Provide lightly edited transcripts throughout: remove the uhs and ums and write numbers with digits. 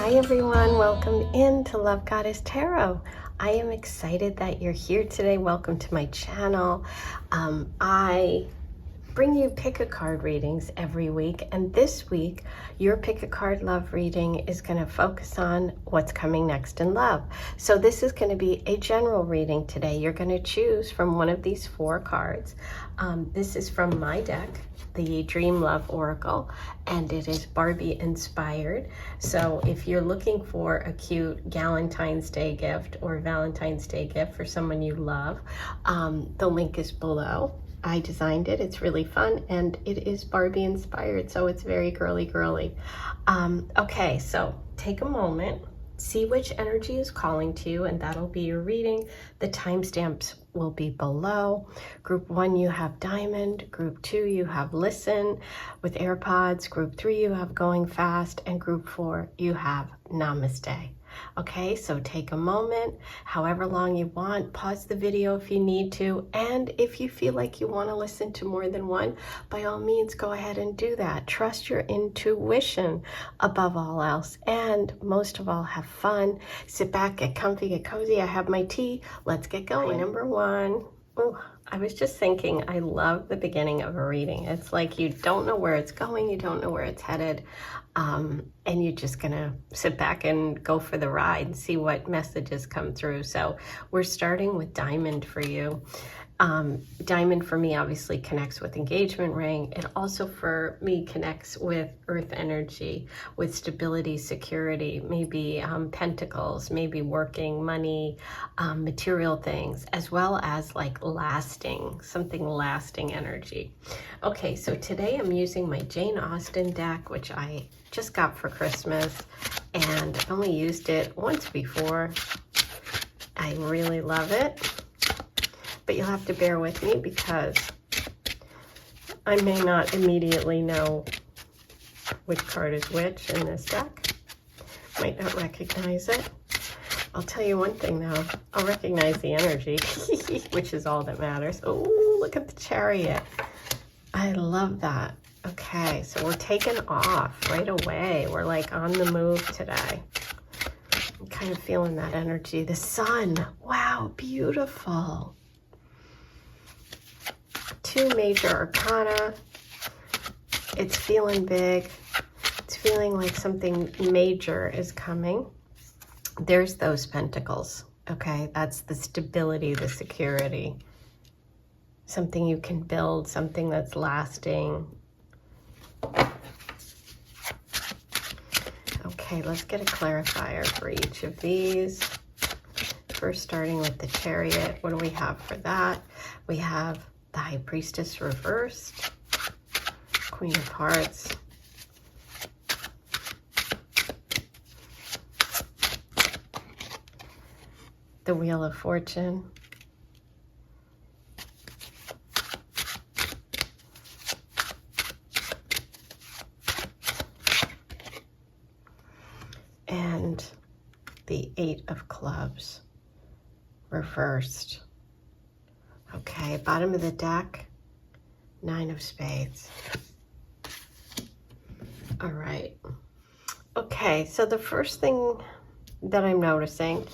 Hi everyone, welcome into Love Goddess Tarot. I am excited that you're here today. Welcome to my channel. I bring you pick a card readings every week, and this week your pick a card love reading is going to focus on what's coming next in love. So this is going to be a general reading today. You're going to choose from one of these four cards. This is from my deck, the Dream Love Oracle, and it is Barbie inspired. So if you're looking for a cute Valentine's Day gift or Valentine's Day gift for someone you love, the link is below. I designed it. It's really fun, and it is Barbie inspired, so it's very girly. Okay, so take a moment, see which energy is calling to you, and that'll be your reading. The timestamps will be below. Group 1, you have Diamond. Group 2, you have Listen with AirPods. Group 3, you have Going Fast. And Group 4, you have Namaste. Okay, so take a moment, however long you want, pause the video if you need to, and if you feel like you want to listen to more than one, by all means, go ahead and do that. Trust your intuition above all else, and most of all, have fun. Sit back, get comfy, get cozy. I have my tea. Let's get going. Number 1. Ooh, I was just thinking, I love the beginning of a reading. It's like you don't know where it's going, you don't know where it's headed, and you're just gonna sit back and go for the ride and see what messages come through. So we're starting with Diamond for you. Diamond for me obviously connects with engagement ring. It also for me connects with earth energy, with stability, security, maybe pentacles, maybe working, money, material things, as well as like lasting, something lasting energy. Okay, so today I'm using my Jane Austen deck, which I just got for Christmas, and I've only used it once before. I really love it. But you'll have to bear with me because I may not immediately know which card is which in this deck. Might not recognize it. I'll tell you one thing though, I'll recognize the energy, which is all that matters. Oh, look at the Chariot. I love that. Okay, so we're taking off right away. We're like on the move today. I'm kind of feeling that energy. The Sun, wow, beautiful. 2 major arcana. It's feeling big. It's feeling like something major is coming. There's those pentacles. Okay, that's the stability, the security. Something you can build, something that's lasting. Okay, let's get a clarifier for each of these. First, starting with the Chariot. What do we have for that? We have the High Priestess reversed, Queen of Hearts, the Wheel of Fortune, and the 8 of Clubs reversed. Okay, bottom of the deck, 9 of Spades. All right. Okay, so the first thing that I'm noticing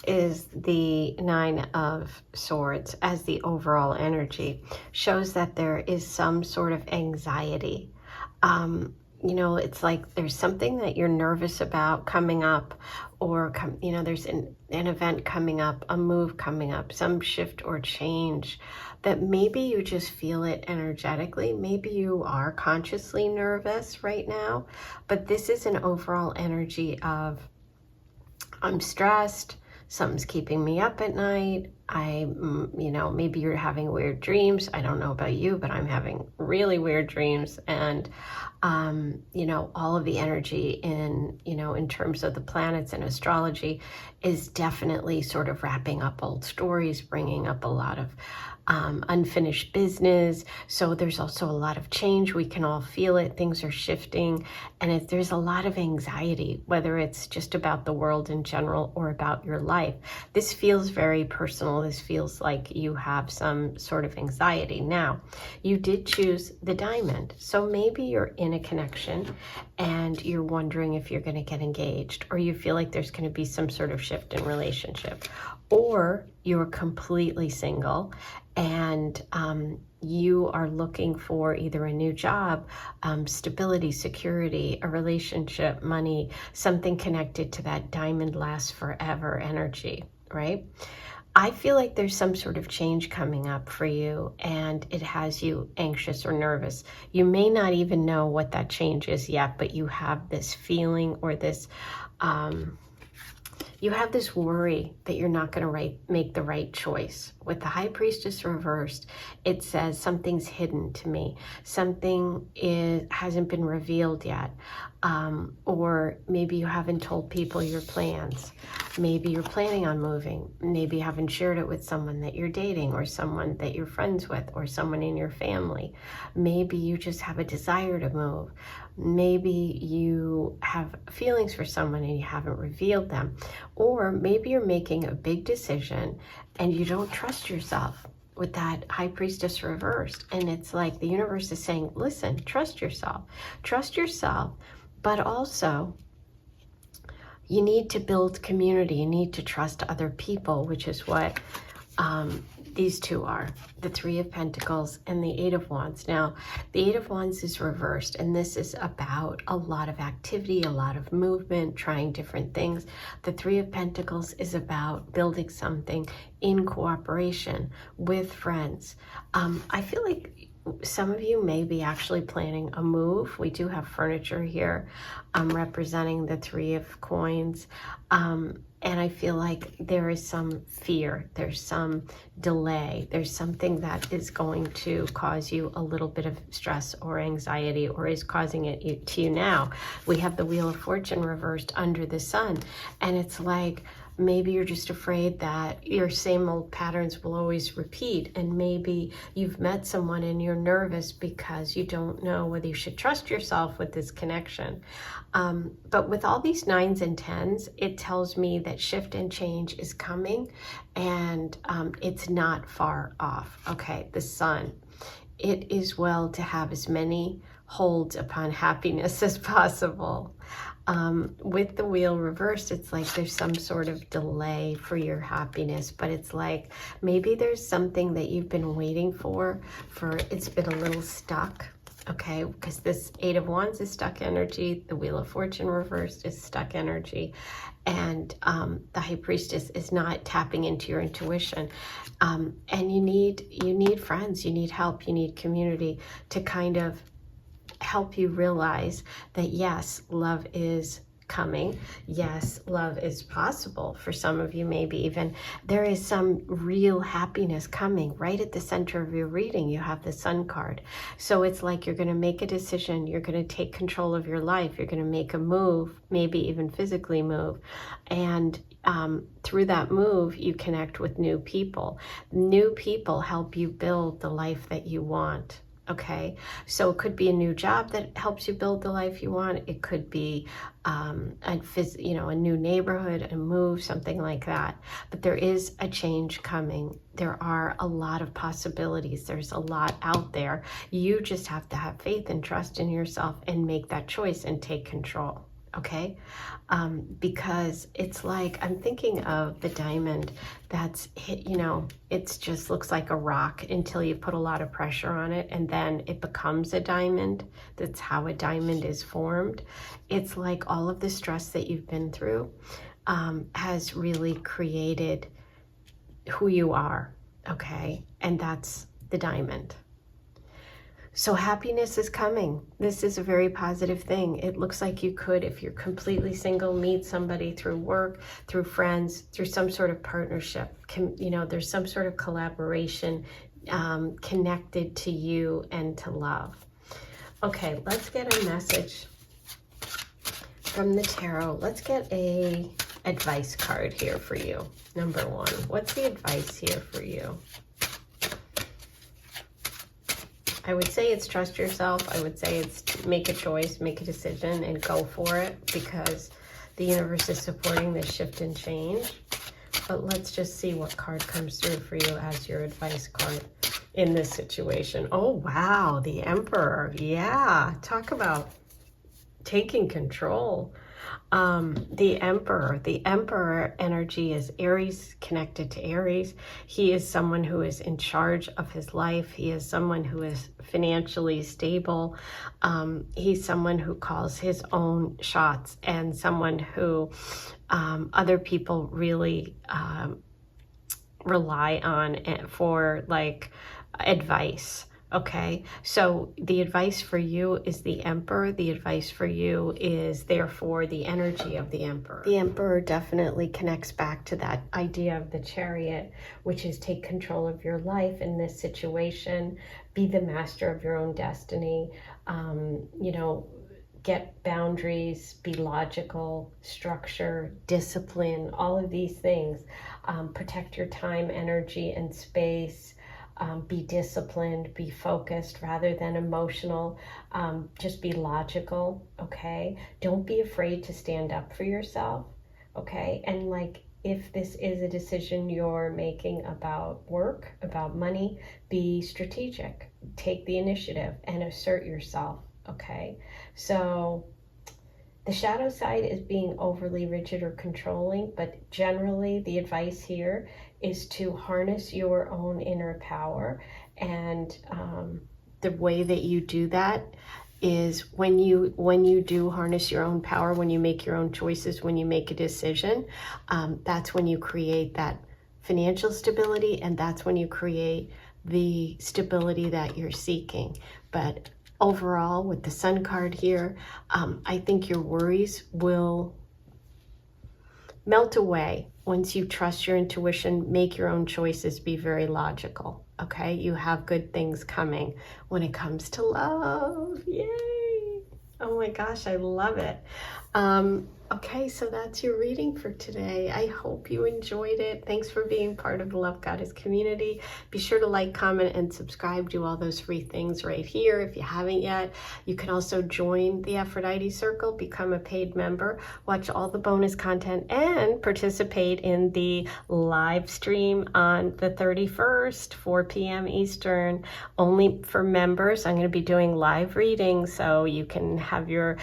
is the 9 of Swords as the overall energy. Shows that there is some sort of anxiety. You know, it's like there's something that you're nervous about coming up, or you know, there's an event coming up, a move coming up, some shift or change that maybe you just feel it energetically. Maybe you are consciously nervous right now, but this is an overall energy of I'm stressed, something's keeping me up at night. You know, maybe you're having weird dreams. I don't know about you, but I'm having really weird dreams. And, you know, all of the energy in, you know, in terms of the planets and astrology is definitely sort of wrapping up old stories, bringing up a lot of unfinished business. So there's also a lot of change. We can all feel it. Things are shifting, and there's a lot of anxiety, whether it's just about the world in general or about your life. This feels very personal. This feels like you have some sort of anxiety. Now, you did choose the diamond. So maybe you're in a connection and you're wondering if you're going to get engaged, or you feel like there's going to be some sort of shift in relationship, or you're completely single and you are looking for either a new job, stability, security, a relationship, money, something connected to that diamond lasts forever energy, right? I feel like there's some sort of change coming up for you, and it has you anxious or nervous. You may not even know what that change is yet, but you have this feeling or this you have this worry that you're not going to make the right choice. With the High Priestess reversed, it says something's hidden to me. Something hasn't been revealed yet. Or maybe you haven't told people your plans. Maybe you're planning on moving. Maybe you haven't shared it with someone that you're dating, or someone that you're friends with, or someone in your family. Maybe you just have a desire to move. Maybe you have feelings for someone and you haven't revealed them. Or maybe you're making a big decision and you don't trust yourself with that High Priestess reversed. And it's like the universe is saying, listen, trust yourself. Trust yourself, but also you need to build community. You need to trust other people, which is what these two are, the Three of Pentacles and the Eight of Wands. Now, the Eight of Wands is reversed, and this is about a lot of activity, a lot of movement, trying different things. The Three of Pentacles is about building something in cooperation with friends. I feel like some of you may be actually planning a move. We do have furniture here representing the Three of Coins. And I feel like there is some fear, there's some delay, there's something that is going to cause you a little bit of stress or anxiety, or is causing it to you now. We have the Wheel of Fortune reversed under the Sun, and it's like, maybe you're just afraid that your same old patterns will always repeat, and maybe you've met someone and you're nervous because you don't know whether you should trust yourself with this connection. But with all these 9s and 10s, it tells me that shift and change is coming, and it's not far off. Okay, the Sun. It is well to have as many holds upon happiness as possible. With the wheel reversed, it's like there's some sort of delay for your happiness, but it's like maybe there's something that you've been waiting for it's been a little stuck, okay? Because this Eight of Wands is stuck energy, the Wheel of Fortune reversed is stuck energy, and the High Priestess is not tapping into your intuition. And you need friends, you need help, you need community to kind of help you realize that yes, love is coming. Yes, love is possible. For some of you, maybe even there is some real happiness coming. Right at the center of your reading, you have the Sun card. So it's like you're going to make a decision. You're going to take control of your life. You're going to make a move, maybe even physically move. And through that move, you connect with new people. New people help you build the life that you want. Okay, so it could be a new job that helps you build the life you want. It could be a new neighborhood, a move, something like that. But there is a change coming. There are a lot of possibilities. There's a lot out there. You just have to have faith and trust in yourself and make that choice and take control. Okay, because it's like, I'm thinking of the diamond that's hit, it just looks like a rock until you put a lot of pressure on it, and then it becomes a diamond. That's how a diamond is formed. It's like all of the stress that you've been through has really created who you are, okay? And that's the diamond. So happiness is coming. This is a very positive thing. It looks like you could, if you're completely single, meet somebody through work, through friends, through some sort of partnership. There's some sort of collaboration connected to you and to love. Okay, let's get a message from the tarot. Let's get a advice card here for you. Number 1, what's the advice here for you? I would say it's trust yourself. I would say it's make a choice, make a decision, and go for it, because the universe is supporting this shift and change. But let's just see what card comes through for you as your advice card in this situation. Oh, wow, the Emperor. Yeah, talk about taking control. The Emperor energy is Aries, connected to Aries. He is someone who is in charge of his life. He is someone who is financially stable. He's someone who calls his own shots, and someone who other people really rely on for like advice. Okay, so the advice for you is the Emperor. The advice for you is therefore the energy of the Emperor. The Emperor definitely connects back to that idea of the Chariot, which is take control of your life in this situation, be the master of your own destiny, you know, get boundaries, be logical, structure, discipline, all of these things. Protect your time, energy, and space. Be disciplined, be focused rather than emotional. Just be logical, okay? Don't be afraid to stand up for yourself, okay? And like, if this is a decision you're making about work, about money, be strategic. Take the initiative and assert yourself, okay? So the shadow side is being overly rigid or controlling, but generally the advice here is to harness your own inner power. And the way that you do that is when you do harness your own power, when you make your own choices, when you make a decision, that's when you create that financial stability, and that's when you create the stability that you're seeking. But overall, with the Sun card here, I think your worries will melt away once you trust your intuition, make your own choices, be very logical, okay? You have good things coming when it comes to love. Yay! Oh my gosh, I love it. Okay, so that's your reading for today. I hope you enjoyed it. Thanks for being part of the Love Goddess community. Be sure to like, comment, and subscribe. Do all those free things right here if you haven't yet. You can also join the Aphrodite Circle, become a paid member, watch all the bonus content, and participate in the live stream on the 31st, 4 p.m. Eastern, only for members. I'm going to be doing live readings, so you can have your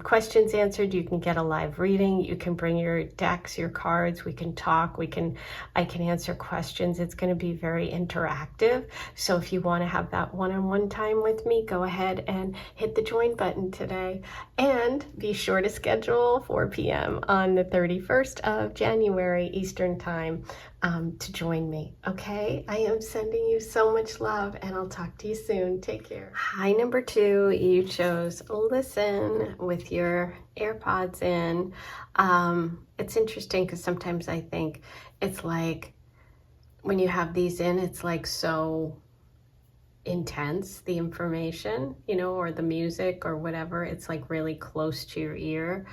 questions answered. You can get a live reading. You can bring your decks, your cards. We can talk. I can answer questions. It's going to be very interactive. So if you want to have that one-on-one time with me, go ahead and hit the join button today. And be sure to schedule 4 p.m. on the 31st of January Eastern Time to join me. Okay, I am sending you so much love, and I'll talk to you soon. Take care. Hi, number 2. You chose listen with your AirPods in. It's interesting because sometimes I think it's like when you have these in, it's like so intense, the information, you know, or the music or whatever. It's like really close to your ear.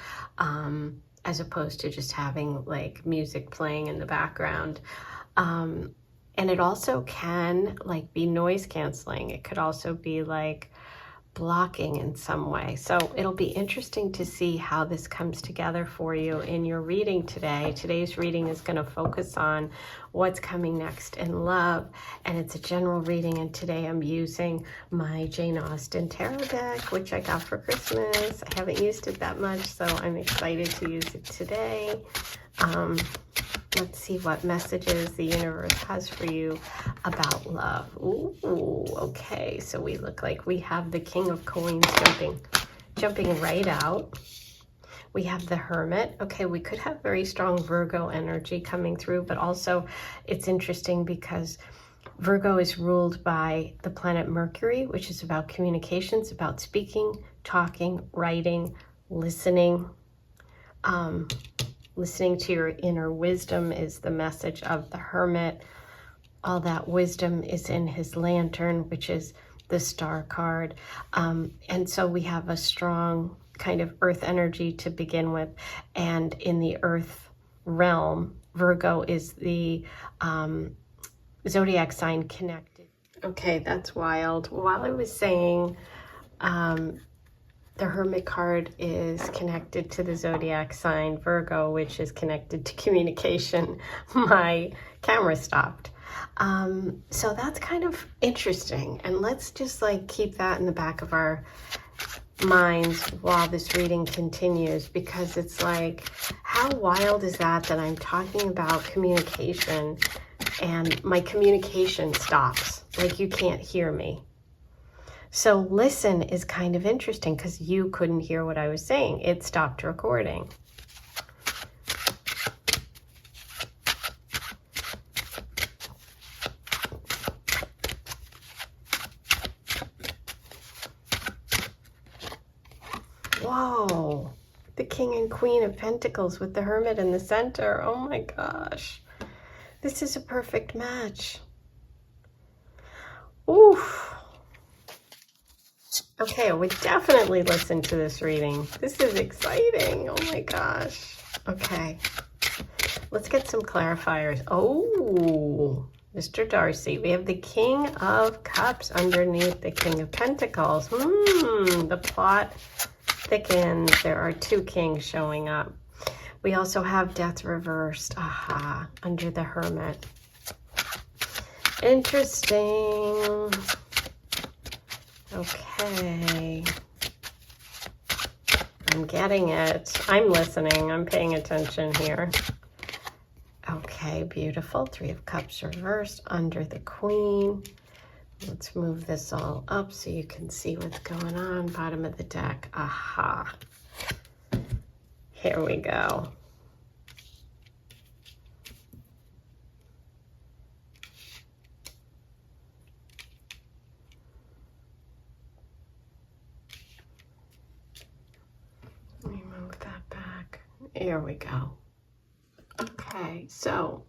As opposed to just having like music playing in the background. And it also can like be noise canceling. It could also be like blocking in some way. So it'll be interesting to see how this comes together for you in your reading today. Today's reading is going to focus on what's coming next in love, and it's a general reading, and today I'm using my Jane Austen tarot deck, which I got for Christmas. I haven't used it that much, so I'm excited to use it today. Let's see what messages the universe has for you about love. Ooh, okay, so we look like we have the King of Coins jumping right out. We have the Hermit. Okay, we could have very strong Virgo energy coming through, but also it's interesting because Virgo is ruled by the planet Mercury, which is about communications, about speaking, talking, writing, listening. Listening to your inner wisdom is the message of the Hermit. All that wisdom is in his lantern, which is the Star card. And so we have a strong kind of earth energy to begin with. And in the earth realm, Virgo is the zodiac sign connected. Okay, that's wild. While I was saying the Hermit card is connected to the zodiac sign Virgo, which is connected to communication, my camera stopped. So that's kind of interesting. And let's just like keep that in the back of our minds while this reading continues, because it's like, how wild is that I'm talking about communication and my communication stops, like you can't hear me. So listen is kind of interesting because you couldn't hear what I was saying. It stopped recording. Whoa, the King and Queen of Pentacles with the Hermit in the center. Oh my gosh, this is a perfect match. Oof. Okay, I would definitely listen to this reading. This is exciting. Oh my gosh. Okay, let's get some clarifiers. Oh, Mr. Darcy, we have the King of Cups underneath the King of Pentacles. The plot thickens. There are two kings showing up. We also have Death reversed. Aha, under the Hermit. Interesting. Okay. I'm getting it. I'm listening. I'm paying attention here. Okay, beautiful. Three of Cups reversed under the Queen. Let's move this all up so you can see what's going on. Bottom of the deck. Aha. Here we go. Let me move that back. Here we go. Okay, so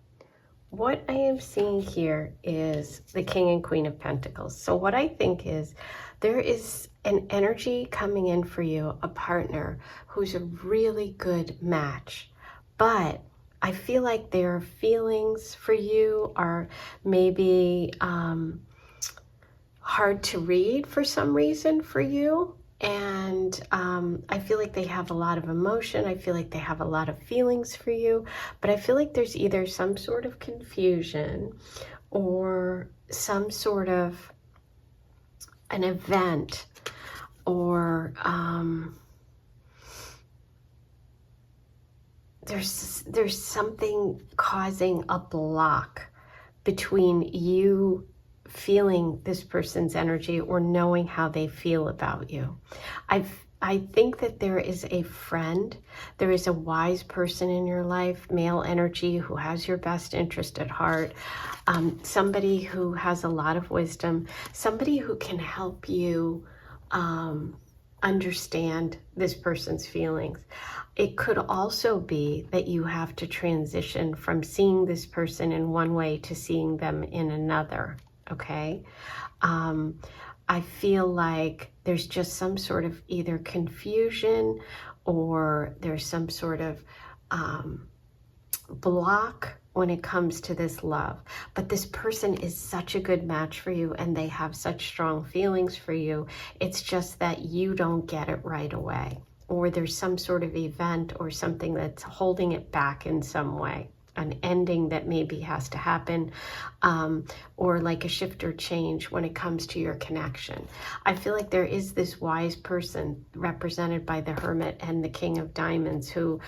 what I am seeing here is the King and Queen of Pentacles. So what I think is there is an energy coming in for you, a partner who's a really good match, but I feel like their feelings for you are maybe hard to read for some reason for you. And I feel like they have a lot of emotion. I feel like they have a lot of feelings for you, but I feel like there's either some sort of confusion or some sort of an event or there's something causing a block between you feeling this person's energy or knowing how they feel about you. I think that there is a friend, there is a wise person in your life, male energy, who has your best interest at heart, somebody who has a lot of wisdom, somebody who can help you understand this person's feelings. It could also be that you have to transition from seeing this person in one way to seeing them in another. Okay, I feel like there's just some sort of either confusion or there's some sort of block when it comes to this love. But this person is such a good match for you and they have such strong feelings for you. It's just that you don't get it right away, or there's some sort of event or something that's holding it back in some way. An ending that maybe has to happen, or like a shift or change when it comes to your connection. I feel like there is this wise person represented by the Hermit and the King of Diamonds who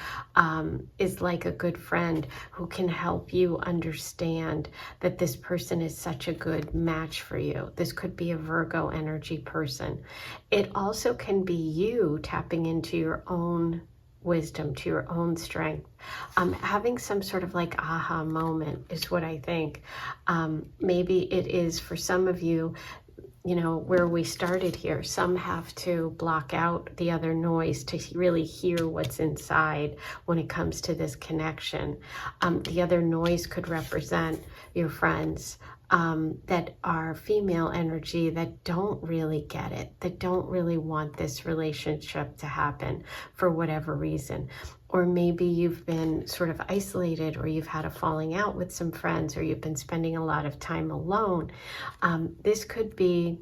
is like a good friend who can help you understand that this person is such a good match for you. This could be a Virgo energy person. It also can be you tapping into your own wisdom, to your own strength. Having some sort of like aha moment is what I think. Maybe it is for some of you, you know, where we started here. Some have to block out the other noise to really hear what's inside when it comes to this connection. The other noise could represent your friends, that are female energy that don't really get it, that don't really want this relationship to happen for whatever reason. Or maybe you've been sort of isolated, or you've had a falling out with some friends, or you've been spending a lot of time alone. This could be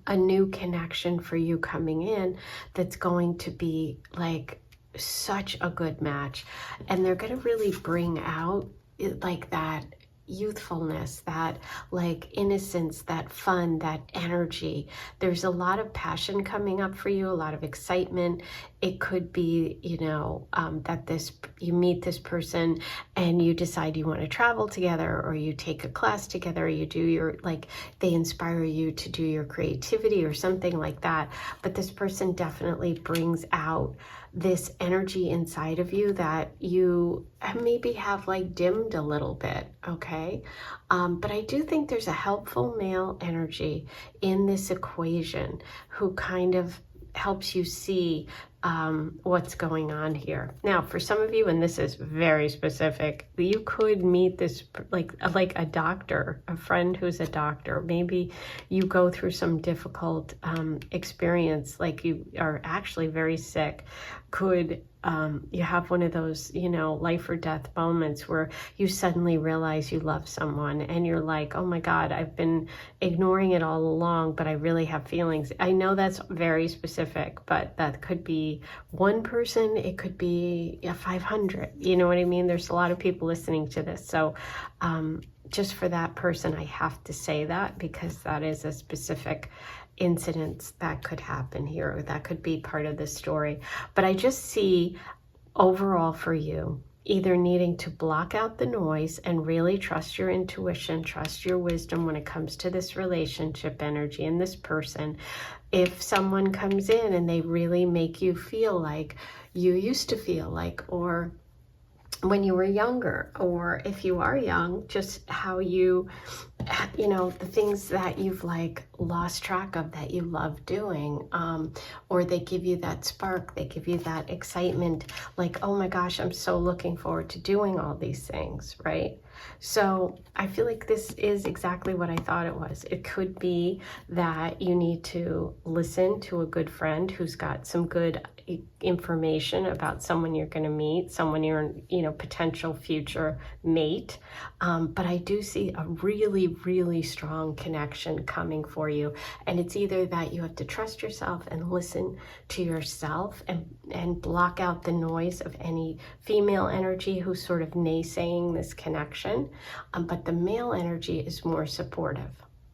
a new connection for you coming in that's going to be like such a good match. And they're going to really bring out like that youthfulness, that like innocence, that fun, that energy. There's a lot of passion coming up for you, a lot of excitement. It could be, you know, that you meet this person and you decide you want to travel together, or you take a class together, or you do your, like, they inspire you to do your creativity or something like that. But this person definitely brings out this energy inside of you that you maybe have like dimmed a little bit, okay? But I do think there's a helpful male energy in this equation who kind of helps you see what's going on here. Now, for some of you, and this is very specific, you could meet this like a doctor, a friend who's a doctor. Maybe you go through some difficult experience, like you are actually very sick. Could you have one of those, you know, life or death moments where you suddenly realize you love someone and you're like, oh my God, I've been ignoring it all along, but I really have feelings. I know that's very specific, but that could be one person. It could be 500. You know what I mean? There's a lot of people listening to this. So just for that person, I have to say that, because that is a specific incidents that could happen here, or that could be part of the story. But I just see overall for you either needing to block out the noise and really trust your intuition, trust your wisdom when it comes to this relationship energy and this person. If someone comes in and they really make you feel like you used to feel like, or when you were younger, or if you are young, just how you know, the things that you've like lost track of that you love doing, or they give you that spark, they give you that excitement, like, oh my gosh, I'm so looking forward to doing all these things, right? So I feel like this is exactly what I thought it was. It could be that you need to listen to a good friend who's got some good information about someone you're going to meet, someone you're, you know, potential future mate. But I do see a really, really strong connection coming for you. And it's either that you have to trust yourself and listen to yourself and block out the noise of any female energy who's sort of naysaying this connection. But the male energy is more supportive.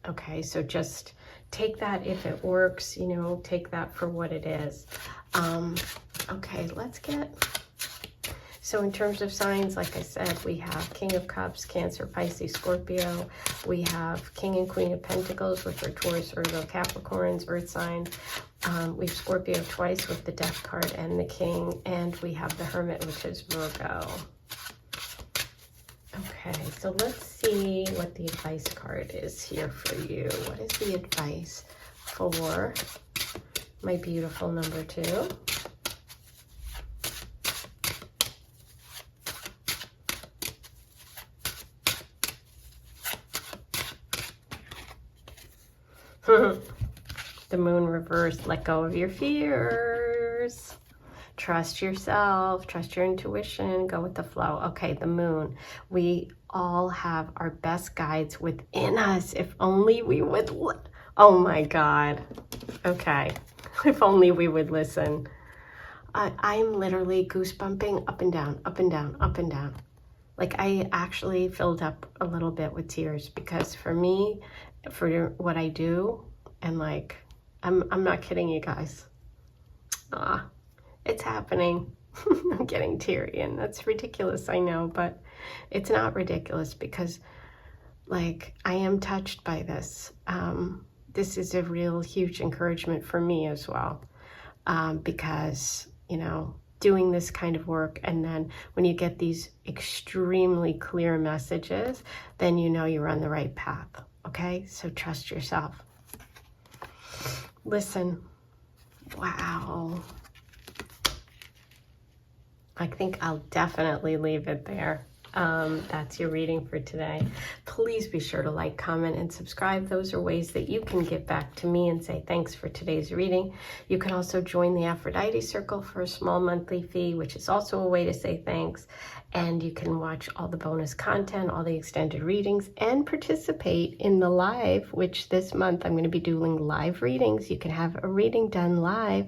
Okay, so just take that if it works, you know, take that for what it is. Okay, let's get, so in terms of signs, like I said, we have King of Cups, Cancer, Pisces, Scorpio. We have King and Queen of Pentacles, which are Taurus, Virgo, Capricorns, Earth signs. We have Scorpio twice with the Death card and the King, and we have the Hermit, which is Virgo. Okay, so let's see what the advice card is here for you. What is the advice for my beautiful number 2? The Moon reversed. Let go of your fears. Trust yourself, trust your intuition, go with the flow. Okay, the Moon. We all have our best guides within us. If only we would, oh my God. Okay, if only we would listen. I'm literally goosebumping up and down, up and down, up and down. Like I actually filled up a little bit with tears, because for me, for what I do, and like, I'm not kidding you guys. It's happening. I'm getting teary, and that's ridiculous, I know, but it's not ridiculous, because like I am touched by this. This is a real huge encouragement for me as well, because, you know, doing this kind of work, and then when you get these extremely clear messages, then you know you're on the right path. Okay, so trust yourself. Listen. Wow. I think I'll definitely leave it there. That's your reading for today. Please be sure to like, comment, and subscribe. Those are ways that you can get back to me and say thanks for today's reading. You can also join the Aphrodite Circle for a small monthly fee, which is also a way to say thanks. And you can watch all the bonus content, all the extended readings, and participate in the live, which this month I'm going to be doing live readings. You can have a reading done live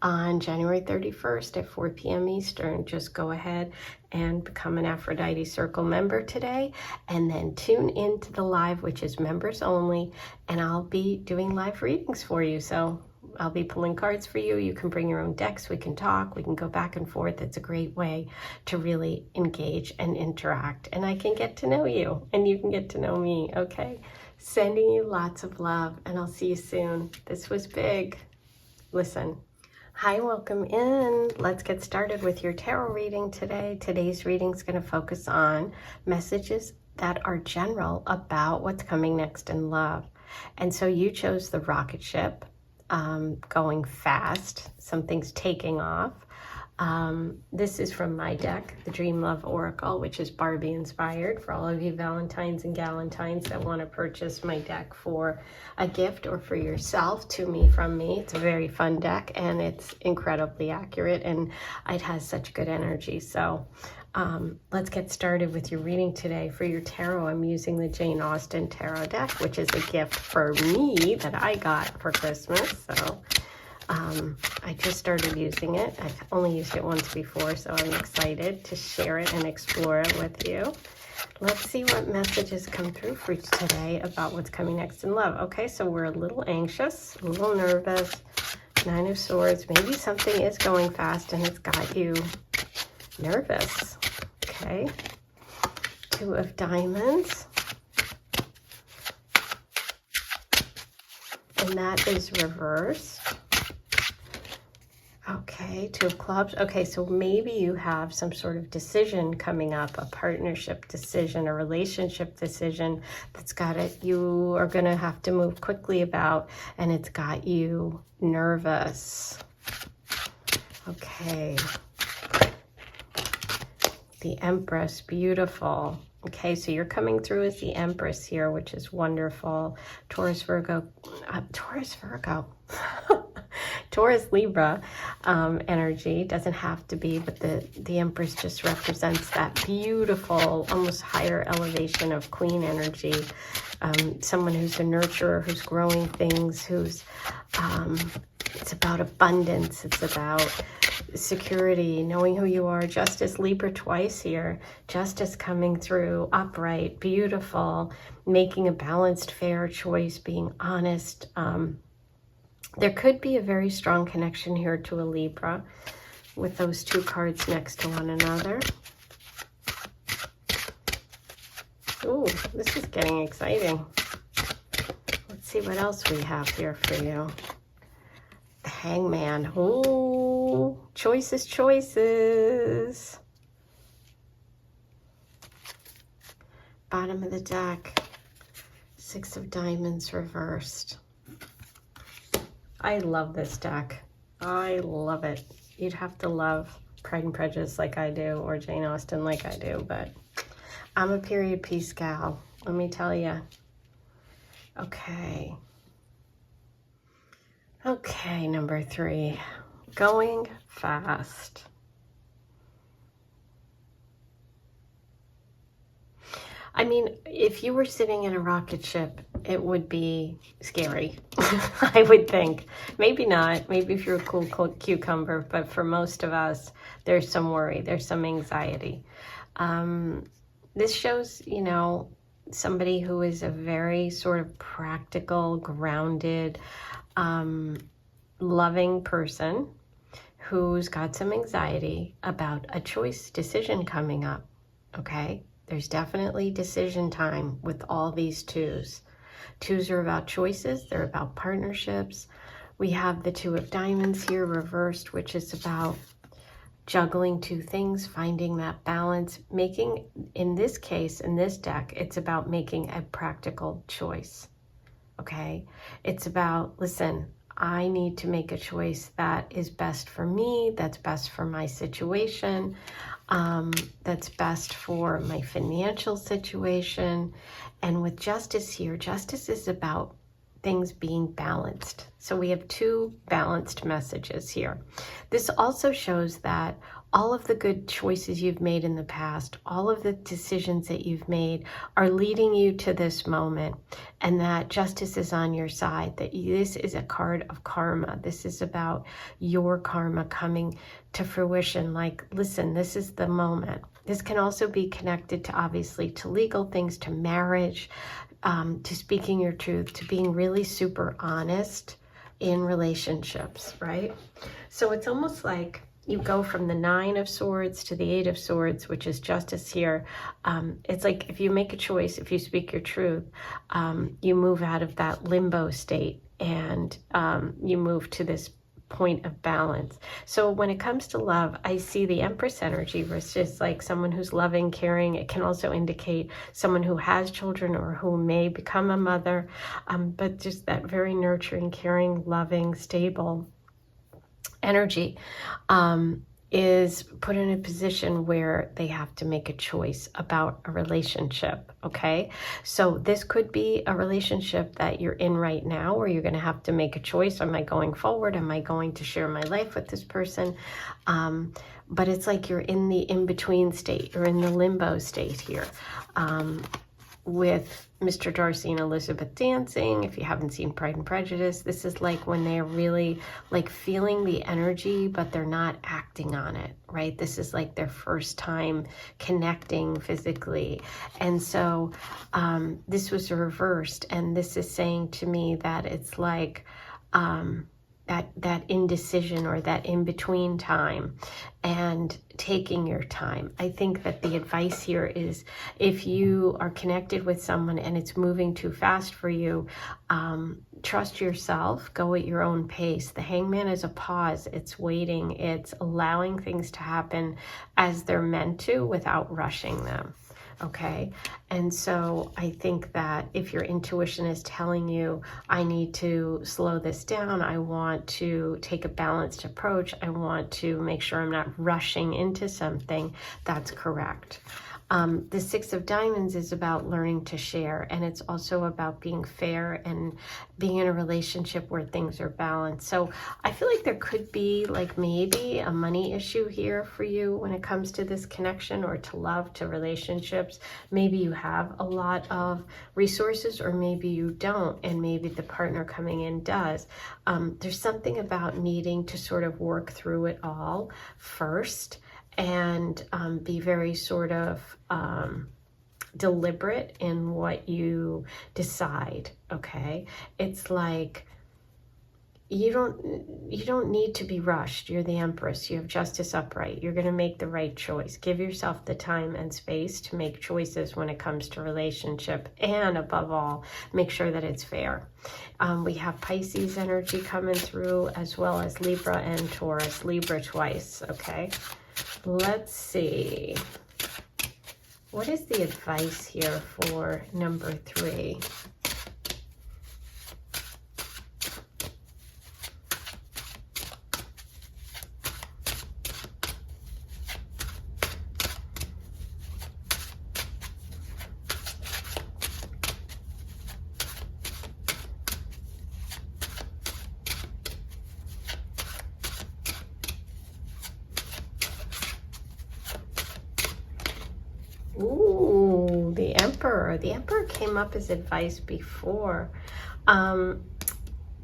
on January 31st at 4 p.m. Eastern. Just go ahead and become an Aphrodite Circle member today, and then tune into the live, which is members only, and I'll be doing live readings for you. So I'll be pulling cards for you. You can bring your own decks. We can talk. We can go back and forth. It's a great way to really engage and interact, and I can get to know you, and you can get to know me, okay? Sending you lots of love, and I'll see you soon. This was big. Listen. Hi, welcome in. Let's get started with your tarot reading today. Today's reading is going to focus on messages that are general about what's coming next in love. And so you chose the rocket ship, going fast. Something's taking off. This is from my deck, the Dream Love Oracle, which is Barbie inspired, for all of you Valentines and Galentines that want to purchase my deck for a gift or for yourself, to me, from me. It's a very fun deck, and it's incredibly accurate, and it has such good energy. So let's get started with your reading today. For your tarot, I'm using the Jane Austen Tarot deck, which is a gift for me that I got for Christmas. So I just started using it. I've only used it once before, so I'm excited to share it and explore it with you. Let's see what messages come through for you today about what's coming next in love. Okay, so we're a little anxious, a little nervous. Nine of Swords. Maybe something is going fast and it's got you nervous. Okay. Two of Diamonds. And that is reversed. Okay, Two of Clubs. Okay, so maybe you have some sort of decision coming up, a partnership decision, a relationship decision that's got it, you are going to have to move quickly about, and it's got you nervous. Okay. The Empress, beautiful. Okay, so you're coming through as the Empress here, which is wonderful. Taurus, Virgo. Taurus, Libra energy. Doesn't have to be, but the Empress just represents that beautiful, almost higher elevation of Queen energy. Someone who's a nurturer, who's growing things, who's, it's about abundance. It's about security, knowing who you are. Justice, Libra twice here. Justice coming through, upright, beautiful, making a balanced, fair choice, being honest. There could be a very strong connection here to a Libra with those two cards next to one another. Ooh, this is getting exciting. Let's see what else we have here for you. The Hangman. Ooh, choices, choices. Bottom of the deck. Six of Diamonds reversed. I love this deck. I love it. You'd have to love Pride and Prejudice like I do, or Jane Austen like I do, but I'm a period piece gal, let me tell you. Okay. Okay, number 3. Going fast. I mean, if you were sitting in a rocket ship, it would be scary, I would think. Maybe not. Maybe if you're a cool cucumber, but for most of us, there's some worry, there's some anxiety. This shows, you know, somebody who is a very sort of practical, grounded, loving person who's got some anxiety about a choice decision coming up, okay? There's definitely decision time with all these twos. Twos are about choices. They're about partnerships. We have the Two of Diamonds here reversed, which is about juggling two things, finding that balance, making, in this case, in this deck, it's about making a practical choice, okay? It's about, listen, I need to make a choice that is best for me, that's best for my situation. that's best for my financial situation. And with justice here, justice is about things being balanced. So we have two balanced messages here. This also shows that all of the good choices you've made in the past, all of the decisions that you've made are leading you to this moment, and that justice is on your side, that this is a card of karma. This is about your karma coming to fruition. Like, listen, this is the moment. This can also be connected to, obviously, to legal things, to marriage, to speaking your truth, to being really super honest in relationships, right? So it's almost like you go from the 9 of Swords to the 8 of Swords, which is justice here. It's like if you make a choice, if you speak your truth, you move out of that limbo state and you move to this point of balance. So when it comes to love, I see the Empress energy, which is like someone who's loving, caring. It can also indicate someone who has children or who may become a mother, but just that very nurturing, caring, loving, stable energy is put in a position where they have to make a choice about a relationship, okay? So this could be a relationship that you're in right now where you're going to have to make a choice. Am I going forward? Am I going to share my life with this person? But it's like you're in the in-between state. You're in the limbo state here. With Mr. Darcy and Elizabeth dancing, if you haven't seen Pride and Prejudice, this is like when they're really like feeling the energy, but they're not acting on it, right? This is like their first time connecting physically. And so this was reversed, and this is saying to me that it's like that indecision or that in-between time and taking your time. I think that the advice here is if you are connected with someone and it's moving too fast for you, trust yourself, go at your own pace. The Hangman is a pause. It's waiting. It's allowing things to happen as they're meant to without rushing them. Okay, and so I think that if your intuition is telling you, I need to slow this down, I want to take a balanced approach, I want to make sure I'm not rushing into something, that's correct. The 6 of Diamonds is about learning to share, and it's also about being fair and being in a relationship where things are balanced. So I feel like there could be like maybe a money issue here for you when it comes to this connection or to love, to relationships. Maybe you have a lot of resources or maybe you don't, and maybe the partner coming in does. There's something about needing to sort of work through it all first and be very sort of deliberate in what you decide, okay? It's like you don't need to be rushed. You're the Empress. You have justice upright. You're going to make the right choice. Give yourself the time and space to make choices when it comes to relationship, and above all, make sure that it's fair. We have Pisces energy coming through, as well as Libra and Taurus. Libra twice, okay? Let's see. What is the advice here for number 3? Ooh, the Emperor. The Emperor came up as advice before,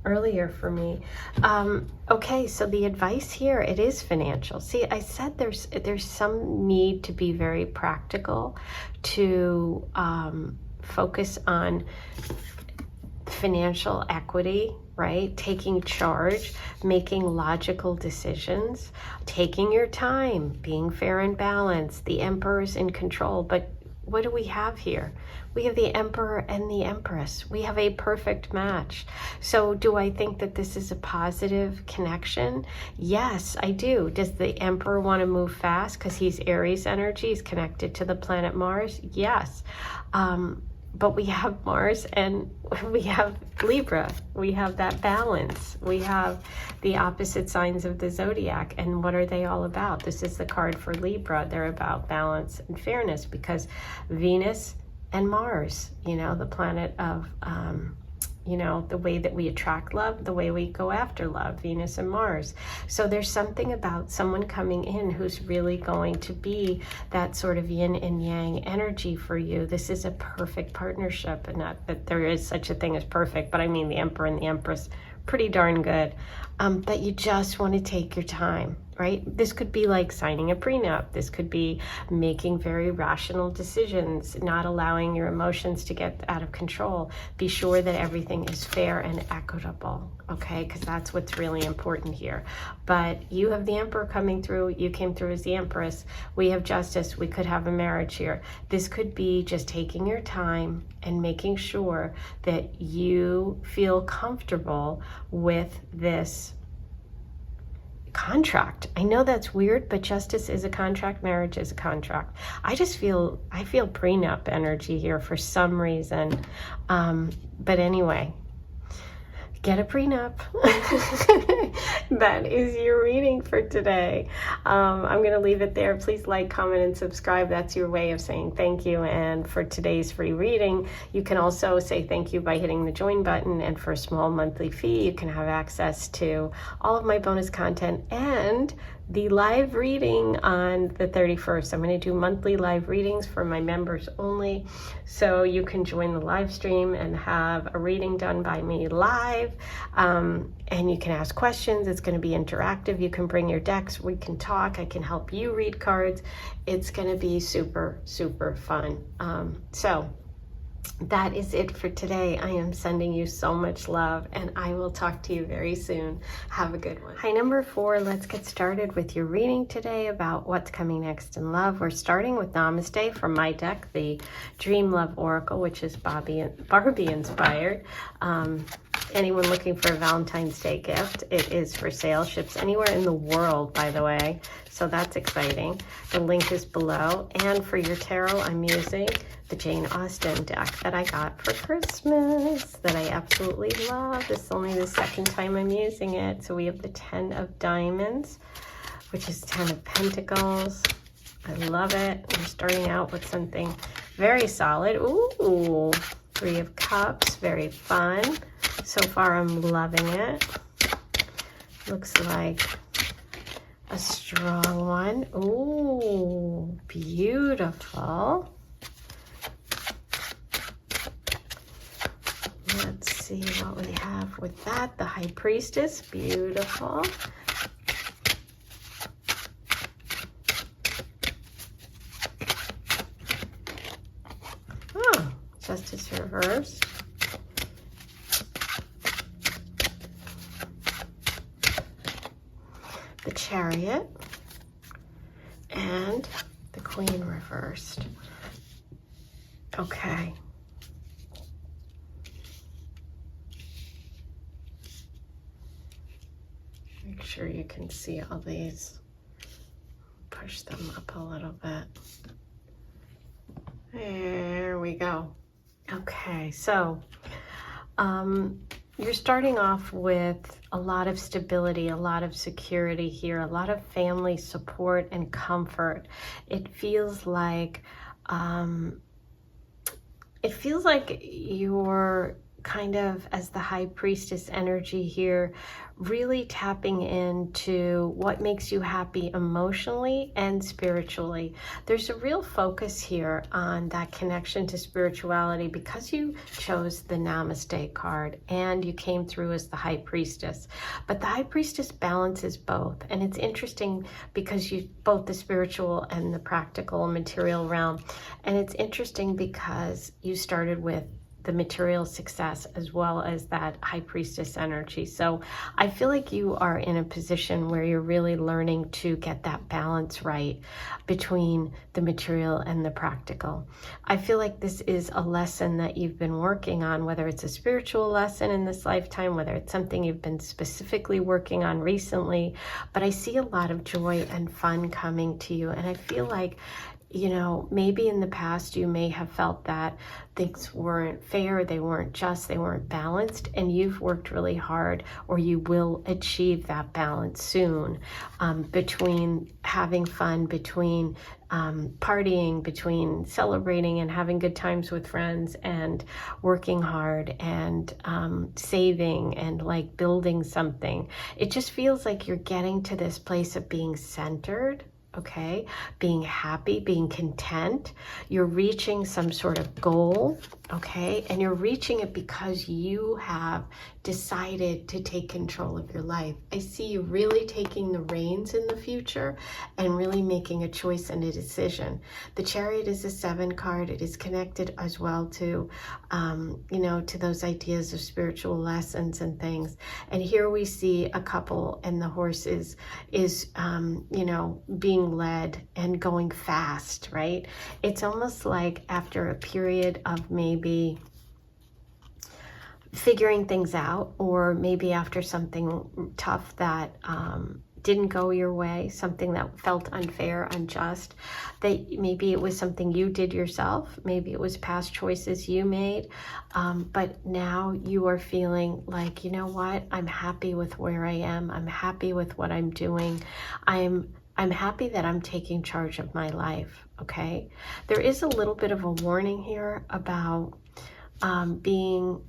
earlier for me. Okay, so the advice here, it is financial. See, I said there's some need to be very practical, to focus on financial equity, right? Taking charge, making logical decisions, taking your time, being fair and balanced. The Emperor's in control, but what do we have here? We have the Emperor and the Empress. We have a perfect match. So do I think that this is a positive connection? Yes, I do. Does the Emperor want to move fast because he's Aries energy, he's connected to the planet Mars? Yes. but we have Mars and we have Libra. We have that balance. We have the opposite signs of the zodiac. And what are they all about? This is the card for Libra. They're about balance and fairness, because Venus and Mars, you know, the planet of, you know, the way that we attract love, the way we go after love, Venus and Mars. So there's something about someone coming in who's really going to be that sort of yin and yang energy for you. This is a perfect partnership, and not that there is such a thing as perfect, but I mean the Emperor and the Empress, pretty darn good. But you just want to take your time, right? This could be like signing a prenup. This could be making very rational decisions, not allowing your emotions to get out of control. Be sure that everything is fair and equitable, okay? Because that's what's really important here. But you have the Emperor coming through. You came through as the Empress. We have Justice. We could have a marriage here. This could be just taking your time and making sure that you feel comfortable with this contract. I know that's weird, but Justice is a contract, marriage is a contract. I feel prenup energy here for some reason. But anyway, get a prenup. That is your reading for today. I'm going to leave it there. Please like, comment, and subscribe. That's your way of saying thank you. And for today's free reading, you can also say thank you by hitting the join button. And for a small monthly fee, you can have access to all of my bonus content and the live reading on the 31st. I'm going to do monthly live readings for my members only. So you can join the live stream and have a reading done by me live. And you can ask questions. It's going to be interactive. You can bring your decks. We can talk. I can help you read cards. It's going to be super, super fun. So that is it for today. I am sending you so much love, and I will talk to you very soon. Have a good one. Hi, number 4. Let's get started with your reading today about what's coming next in love. We're starting with Namaste from my deck, the Dream Love Oracle, which is Barbie inspired. Anyone looking for a Valentine's Day gift, it is for sale. Ships anywhere in the world, by the way. So that's exciting. The link is below. And for your tarot, I'm using the Jane Austen deck that I got for Christmas that I absolutely love. This is only the second time I'm using it. So we have the 10 of Diamonds, which is 10 of Pentacles. I love it. We're starting out with something very solid. Ooh, 3 of Cups, very fun. So far, I'm loving it. Looks like a strong one. Ooh, beautiful. Let's see what we have with that. The High Priestess, beautiful. Oh, Justice reversed. The Chariot, and the Queen reversed. Okay. Make sure you can see all these. Push them up a little bit. There we go. Okay, so you're starting off with a lot of stability, a lot of security here, a lot of family support and comfort. It feels like you're kind of, as the High Priestess energy here, really tapping into what makes you happy emotionally and spiritually. There's a real focus here on that connection to spirituality because you chose the Namaste card and you came through as the High Priestess. But the High Priestess balances both. And it's interesting because you both the spiritual and the practical and material realm. And it's interesting because you started with the material success as well as that High Priestess energy. So I feel like you are in a position where you're really learning to get that balance right between the material and the practical. I feel like this is a lesson that you've been working on, whether it's a spiritual lesson in this lifetime, whether it's something you've been specifically working on recently, but I see a lot of joy and fun coming to you. And I feel like you know, maybe in the past you may have felt that things weren't fair, they weren't just, they weren't balanced, and you've worked really hard, or you will achieve that balance soon, between having fun, between partying, between celebrating and having good times with friends, and working hard, and saving, and like building something. It just feels like you're getting to this place of being centered, okay, being happy, being content. You're reaching some sort of goal, okay, and you're reaching it because you have decided to take control of your life. I see you really taking the reins in the future and really making a choice and a decision. The Chariot is a 7 card. It is connected as well to, you know, to those ideas of spiritual lessons and things. And here we see a couple, and the horse is you know, being led and going fast, right? It's almost like after a period of maybe figuring things out, or maybe after something tough that didn't go your way, something that felt unfair, unjust, that maybe it was something you did yourself, maybe it was past choices you made, but now you are feeling like, you know what, I'm happy with where I am, I'm happy with what I'm doing, I'm happy that I'm taking charge of my life, okay? There is a little bit of a warning here about being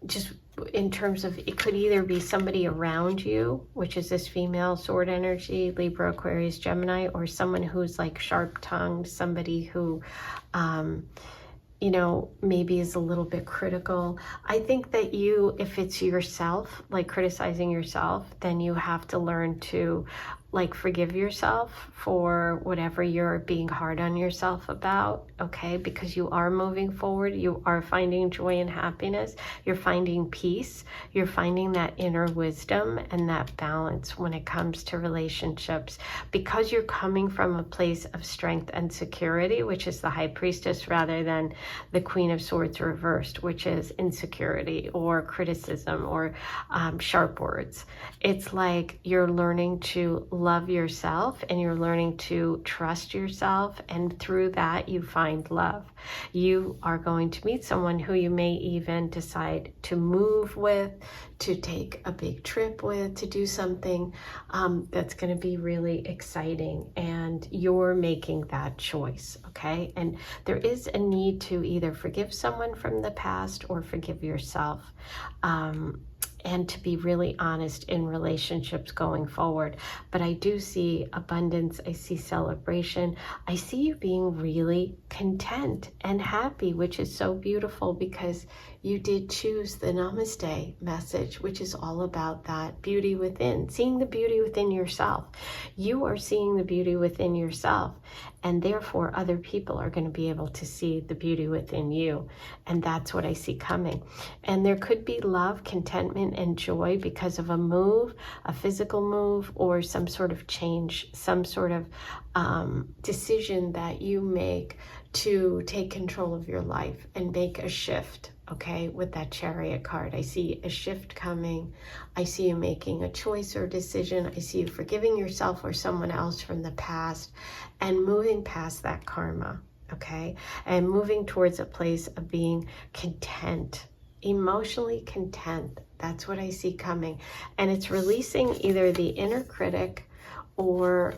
just in terms of, it could either be somebody around you, which is this female sword energy, Libra, Aquarius, Gemini, or someone who's like sharp-tongued, somebody who, you know, maybe is a little bit critical. I think that you, if it's yourself, like criticizing yourself, then you have to learn to like forgive yourself for whatever you're being hard on yourself about, okay? Because you are moving forward, you are finding joy and happiness, you're finding peace, you're finding that inner wisdom and that balance when it comes to relationships, because you're coming from a place of strength and security, which is the High Priestess, rather than the Queen of Swords reversed, which is insecurity or criticism or sharp words. It's like you're learning to love yourself, and you're learning to trust yourself, and through that you find love. You are going to meet someone who you may even decide to move with, to take a big trip with, to do something that's going to be really exciting, and you're making that choice, okay? And there is a need to either forgive someone from the past or forgive yourself, and to be really honest in relationships going forward. But I do see abundance, I see celebration, I see you being really content and happy, which is so beautiful, because you did choose the Namaste message, which is all about that beauty within, seeing the beauty within yourself. You are seeing the beauty within yourself, and therefore other people are going to be able to see the beauty within you. And that's what I see coming. And there could be love, contentment, and joy because of a move, a physical move, or some sort of change, some sort of decision that you make to take control of your life and make a shift, okay? With that Chariot card, I see a shift coming. I see you making a choice or decision. I see you forgiving yourself or someone else from the past and moving past that karma, okay? And moving towards a place of being content, emotionally content. That's what I see coming. And it's releasing either the inner critic or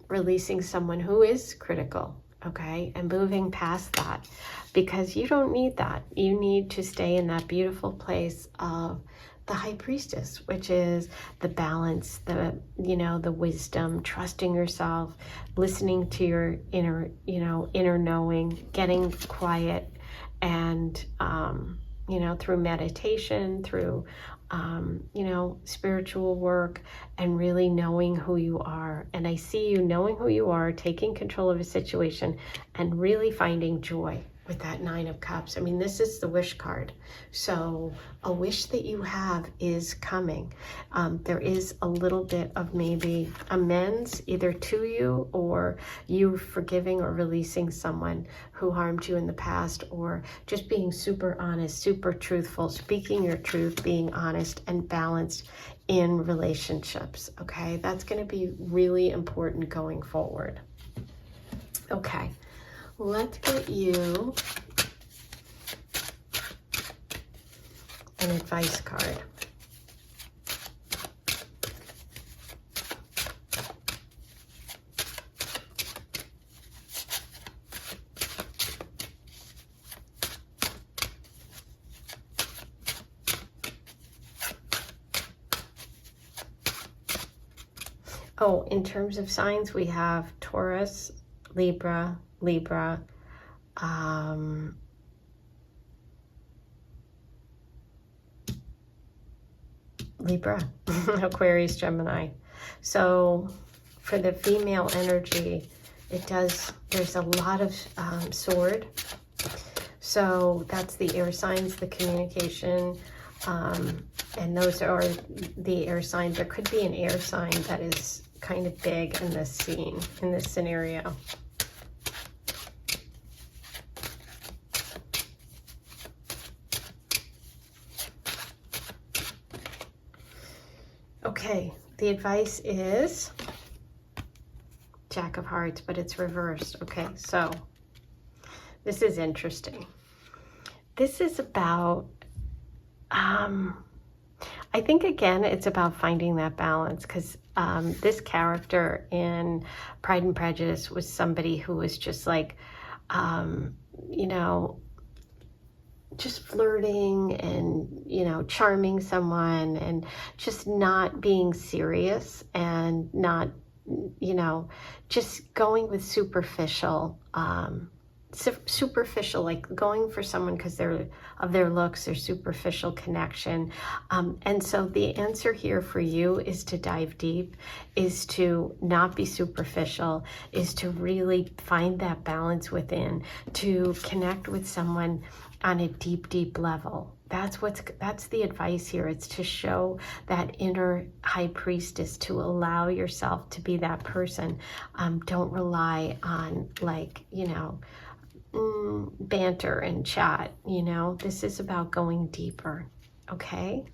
releasing someone who is critical, okay? And moving past that, because you don't need that. You need to stay in that beautiful place of the High Priestess, which is the balance, the, you know, the wisdom, trusting yourself, listening to your inner, you know, inner knowing, getting quiet, and, you know, through meditation, through, you know, spiritual work, and really knowing who you are. And I see you knowing who you are, taking control of a situation, and really finding joy with that 9 of Cups. I mean, this is the wish card. So a wish that you have is coming. There is a little bit of maybe amends, either to you, or you forgiving or releasing someone who harmed you in the past, or just being super honest, super truthful, speaking your truth, being honest and balanced in relationships, okay? That's going to be really important going forward. Okay, let's get you an advice card. Oh, in terms of signs, we have Taurus, Libra, Libra, Libra, Aquarius, Gemini. So for the female energy, there's a lot of sword. So that's the air signs, the communication, and those are the air signs. There could be an air sign that is kind of big in this scene, in this scenario. Okay, the advice is Jack of Hearts, but it's reversed. Okay, so this is interesting. This is about, I think, again, it's about finding that balance, because this character in Pride and Prejudice was somebody who was just like, you know, just flirting and, you know, charming someone and just not being serious and not, you know, just going with superficial, like going for someone because they're of their looks, their superficial connection. And so the answer here for you is to dive deep, is to not be superficial, is to really find that balance within, to connect with someone on a deep, deep level. That's the advice here. It's to show that inner high priestess, to allow yourself to be that person. Don't rely on, like, you know, banter and chat. You know, this is about going deeper. Okay,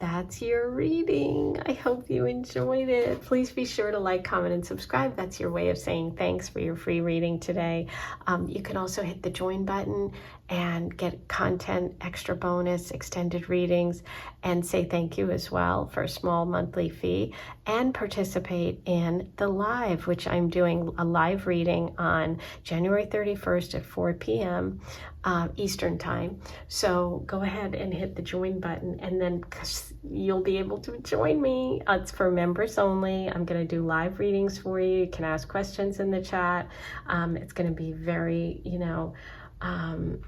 that's your reading. I hope you enjoyed it. Please be sure to like, comment, and subscribe. That's your way of saying thanks for your free reading today. You can also hit the join button and get content, extra bonus, extended readings, and say thank you as well for a small monthly fee, and participate in the live, which I'm doing a live reading on January 31st at 4 p.m. Eastern time. So go ahead and hit the join button, and then you'll be able to join me. It's for members only. I'm going to do live readings for you. You can ask questions in the chat. It's going to be very, you know,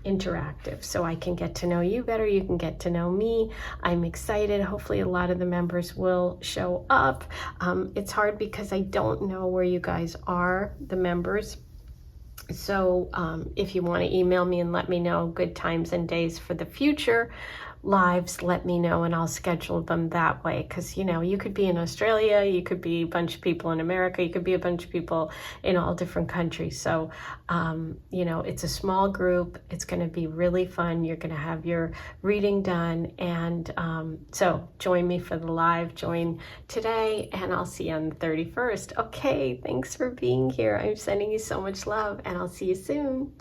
interactive, so I can get to know you better. You can get to know me. I'm excited. Hopefully a lot of the members will show up. It's hard because I don't know where you guys are, the members. So if you want to email me and let me know good times and days for the future lives, let me know and I'll schedule them that way. Because, you know, you could be in Australia, you could be a bunch of people in America, you could be a bunch of people in all different countries. So, you know, it's a small group. It's going to be really fun. You're going to have your reading done. And so join me for the live. Join today, and I'll see you on the 31st. Okay, thanks for being here. I'm sending you so much love, and I'll see you soon.